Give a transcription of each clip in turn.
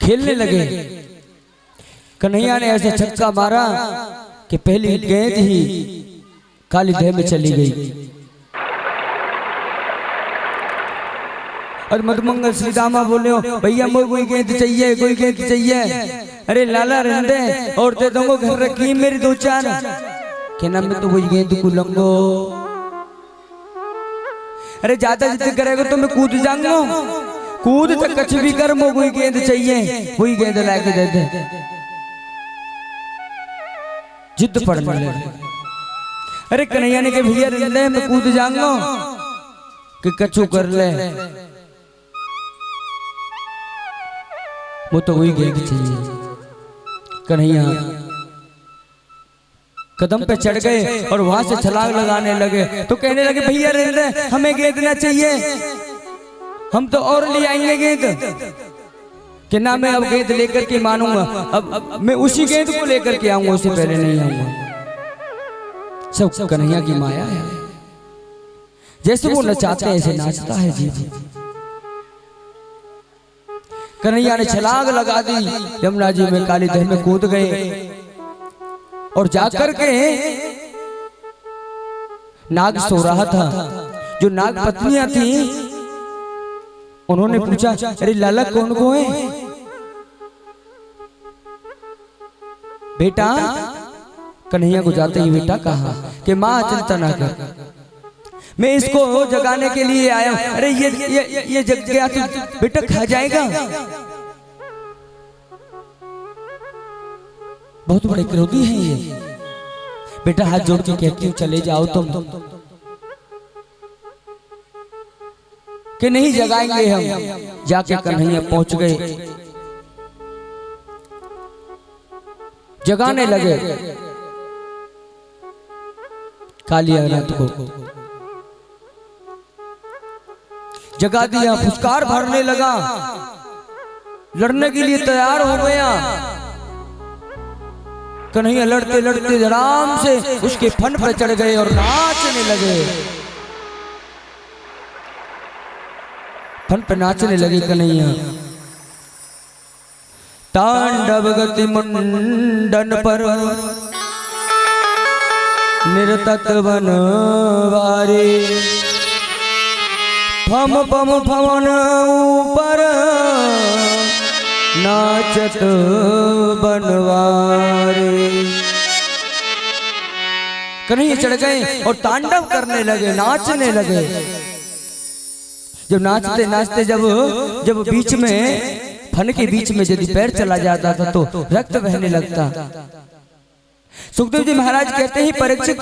खेलने लगे। कन्हैया ने ऐसे छक्का मारा कि पहली गेंद ही काली देह में चली गई। और मधुमंगल श्री दामा बोले हो भैया मुझे कोई गेंद चाहिए, कोई गेंद चाहिए। अरे लाला रहने और दे दूंगा, घर रखी मेरी दो चार के नाम में तो वही गेंद को लंगो। अरे ज्यादा जिद करेगा तो मैं कूद जाऊंगा, कूद तक कुछ भी कर, मुझे कोई गेंद चाहिए, वही गेंद लाके दे दे। जिद पड़ने लगे। अरे कन्हैया ने कहा भैया रहने मैं कूद जाऊंगा कि कछु कर ले, वो तो वही गेंद चाहिए। कन्हैया कदम पे चढ़ गए और वहां से छलांग लगाने लगे। तो कहने लगे भैया रहने हमें गेंद ना चाहिए, हम तो और ले आएंगे गेंद। कि ना मैं अब गेंद लेकर के मानूंगा, अब मैं उसी गेंद को लेकर के आऊंगा, उससे पहले नहीं आऊंगा। सब कन्हैया की माया है, जैसे वो नचाते हैं ऐसे नाचता है जी। कन्हैया ने छलांग लगा दी, यमुना जी में काली दह में कूद गए और जाकर के नाग सो रहा था। जो नाग पत्नियां थी उन्होंने पूछा अरे लाला कौन को है बेटा? कन्हैया को जाते ही बेटा कहा कि माँ चिंता ना कर, मैं इसको जगाने के लिए आया हूं। अरे ये जग गया तो बेटा खा जाएगा। बहुत बड़े क्रोधी हैं ये। बेटा हाथ जोड़ के कहती हूँ चले जाओ तुम, कि नहीं जगाएंगे हम। जाके कन्हैया पहुंच गए, जगाने लगे काली औरत को। जगा दिया, फुसकार भरने लगा, लड़ने के लिए तैयार हो गया। कन्हैया लड़ते लड़ते आराम से उसके फन पर चढ़ गए और नाचने लगे। फन पर नाचने लगे कन्हैया। तांडव गति मुंडन पर निरतक बनवारे, फम पम फवन ऊपर नाचत बनवारे। कन्हैया चढ़ गए और तांडव करने लगे, नाचने लगे। जब नाचते नाचते जब बीच में फन के बीच में यदि पैर चला जाता था तो रक्त बहने लगता। सुखदेव जी महाराज कहते हैं परीक्षित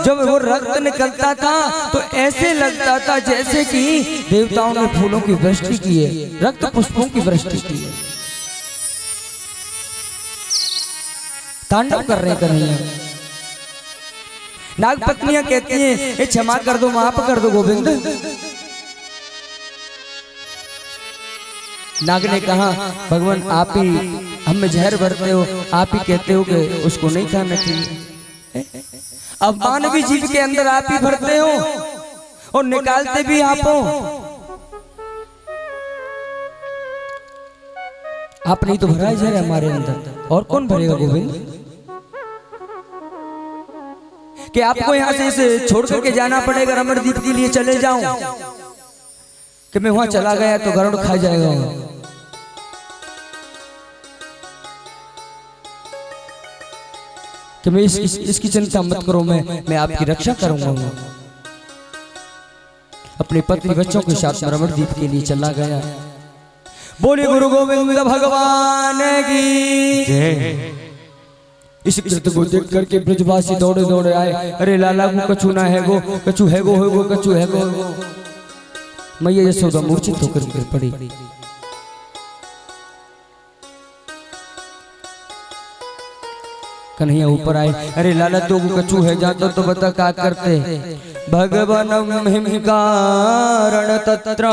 जब वो रक्त निकलता था तो ऐसे लगता था जैसे कि देवताओं ने फूलों की वृष्टि की है, रक्त पुष्पों की वृष्टि की है। तांडव कर रहे कन्हैया। नाग पत्नियां कहती हैं क्षमा कर दो, माफ कर दो गोविंद। नाग ने कहा भगवान आप ही हम में जहर भरते हो, आप ही कहते हो कि उसको नहीं खाना चाहिए। अब मानवी जीव के अंदर आप ही भरते हो और निकालते भी आप हो। आप नहीं तो भरा है जहर हमारे अंदर, और कौन भरेगा गोविंद? कि आपको यहाँ से इसे छोड़ करके जाना पड़ेगा, रमणदीप के लिए चले जाऊं कि मैं वहां चला गया तो गरुड़ खा जाएगा। कि मैं इसकी चिंता मत करो, मैं आपकी रक्षा करूंगा। अपने पत्नी बच्चों के साथ रमणदीप के लिए चला गया। बोले गुरु गोविंद भगवान की जय। इस कृत्य को देख करके ब्रजवासी दौड़े दौड़े आए। अरे लाला को कछु ना है गो, कछु है गो, कछु है गो। मैया यशोदा मूर्छित होकर गिर पड़ी। कन्हैया ऊपर आए। अरे लाला तो कछु है जाता तो बता क्या करते। भगवानम हिमकारण तत्र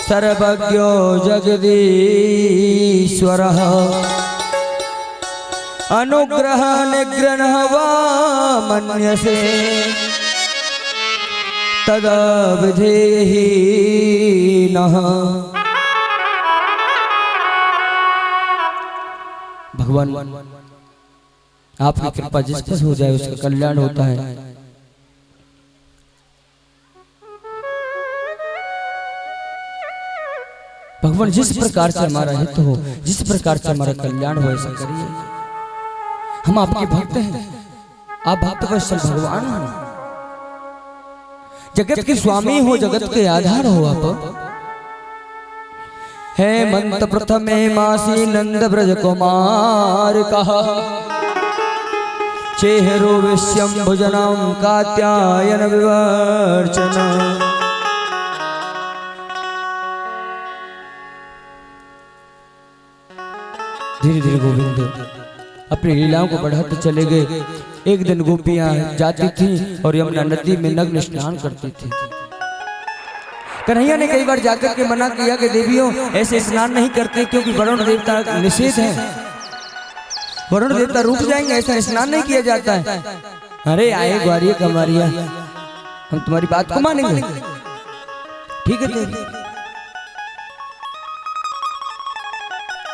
सर्वज्ञो जगदीश्वरः अनुग्रह निग्रह वा मन्यसे तदा विधेहि नः। भगवान आपकी कृपा जिस पर हो जाए उसका कल्याण होता है। भगवान जिस प्रकार से हमारा हित हो, जिस प्रकार से हमारा कल्याण हो, ऐसा करिए। हम आपके भक्त हैं, आप भक्त वत्सल भगवान हो, जगत के स्वामी हो, जगत के आधार हो। आप है मंत प्रथमे मासी नंद ब्रज कुमार कहा, चेहरो विश्यम भुजनम कात्यायन विवर्चना। धीरे धीरे गोविंद अपनी लीलाओं को बढ़ाते चले गए। एक दिन गोपियां जाती थीं और यमुना नदी में नग्न स्नान करती थी। कन्हैया ने कई बार जाकर के मना किया कि देवियों ऐसे स्नान नहीं करते, क्योंकि वरुण देवता का निषेध है, वरुण देवता रुक जाएंगे, ऐसा स्नान नहीं किया जाता है। अरे आए ग्वारिया कमारिया, हम तुम्हारी बात को मानेंगे, ठीक है देवी।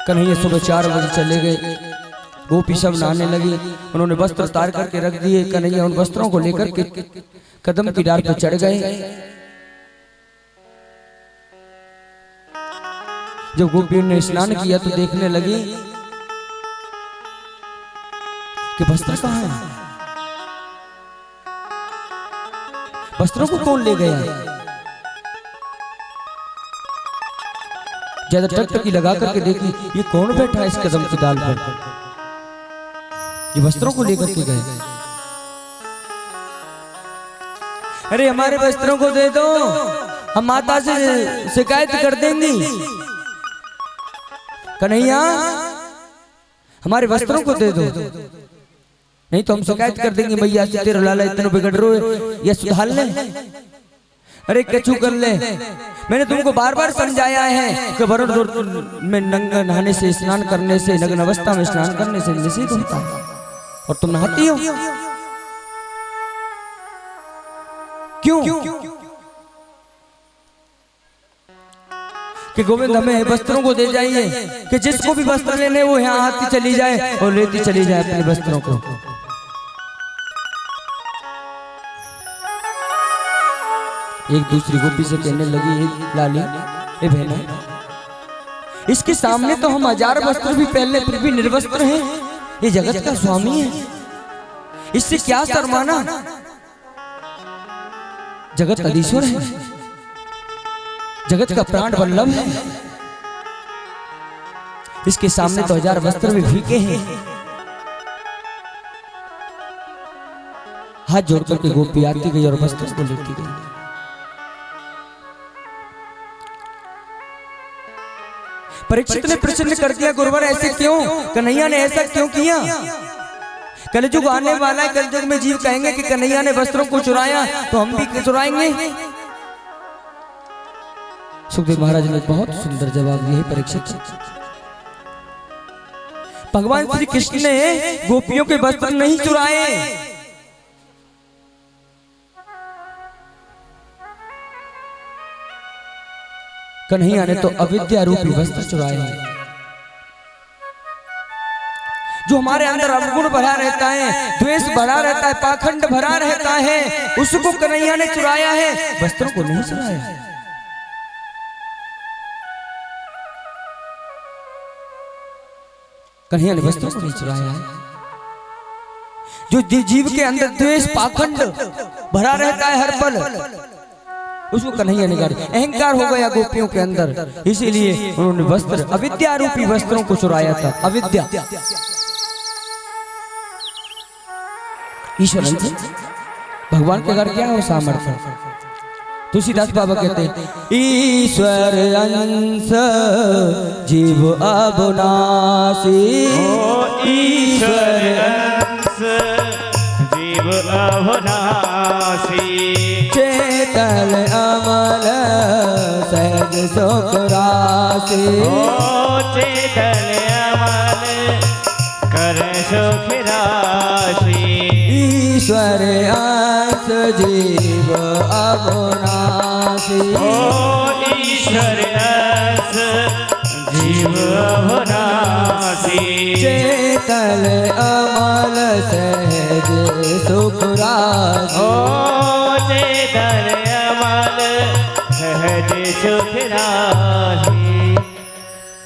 कन्हैया सुबह 4 बजे चले गए। गोपी सब नहाने लगी, उन्होंने वस्त्र उतार करके रख दिए। कन्हैया उन वस्त्रों को लेकर के कदम की डाल पर चढ़ गए। जब गोपियों ने स्नान किया तो देखने लगी कि वस्त्र कहाँ है, वस्त्रों को कौन ले गया। ज्यादा टकटकी लगा करके देखी, ये कौन बैठा है इस कदम की डाल पर, ये वस्त्रों को लेकर के गए। अरे हमारे वस्त्रों को दे दो, हम माता से शिकायत कर देंगी। कन्हैया हमारे वस्त्रों को दे दो, नहीं तो हम शिकायत कर देंगे मैया से, तेरा लाला इतना बिगड़ रहा है, ये सुधार ले। अरे कछु कर ले, मैंने तुमको बार बार समझाया है कि वरुण में नंगा नहाने से, स्नान करने से, नग्न अवस्था में स्नान करने से निषेध होता है, और तुम नहाती हो क्यों? कि गोविंद हमें वस्त्रों को दे जाइए, कि जिसको भी वस्त्र लेने वो यहाँ आती चली जाए और लेती चली जाए अपने वस्त्रों को। एक दूसरी गोपी से कहने लगी, लाली ए बहना, इसके सामने तो हम 1000 वस्त्र भी पहले फिर भी निर्वस्त्र हैं। ये जगत का स्वामी है, इससे क्या शर्माना, जगत अधीश्वर है, जगत का प्राण वल्लभ है, इसके सामने तो 1000 वस्त्र भी फीके हैं। हाथ जोड़ करके गोपी आती गई और वस्त्र को लेती गई। परीक्षित ने प्रश्न कर दिया, गुरुवर ऐसे क्यों, कन्हैया ने ऐसा क्यों किया? कलयुग आने वाला है, कलयुग में जीव कहेंगे कि कन्हैया ने वस्त्रों को चुराया, तो हम भी चुराएंगे। सुखदेव महाराज ने बहुत सुंदर जवाब दिया, परीक्षित, भगवान श्री कृष्ण ने गोपियों के वस्त्र नहीं चुराए, कन्हैया ने तो अविद्या रूपी वस्त्र चुराए हैं। जो हमारे अंदर अवगुण भरा रहता है, द्वेष भरा रहता है, पाखंड भरा रहता है, उसको कन्हैया ने चुराया है, वस्त्रों को नहीं चुराया। कन्हैया ने वस्त्रों को नहीं चुराया है। जो जीव के अंदर द्वेष पाखंड भरा रहता है हर पल, उसको कन्हैया ने गाड़ी, अहंकार हो गया गोपियों के अंदर, इसीलिए उन्होंने वस्त्र, अविद्या रूपी वस्त्रों को चुराया था। अविद्या, ईश्वर अंश, भगवान के घर क्या हो सामर्थ्य। तुलसीदास बाबा कहते हैं, ईश्वर अंश जीव अविनाशी, ईश्वर अंश जीव अविनाशी, चेतन अमल सहज सुख राशि, चेतन अमल कर सुख राशि, ईश्वर अंश जीव अविनाशी, ईश्वर अंश जीव अविनाशी, शीतल अमल सहज सुख राशि। ओ चेतन अमल सहज सुख राशि।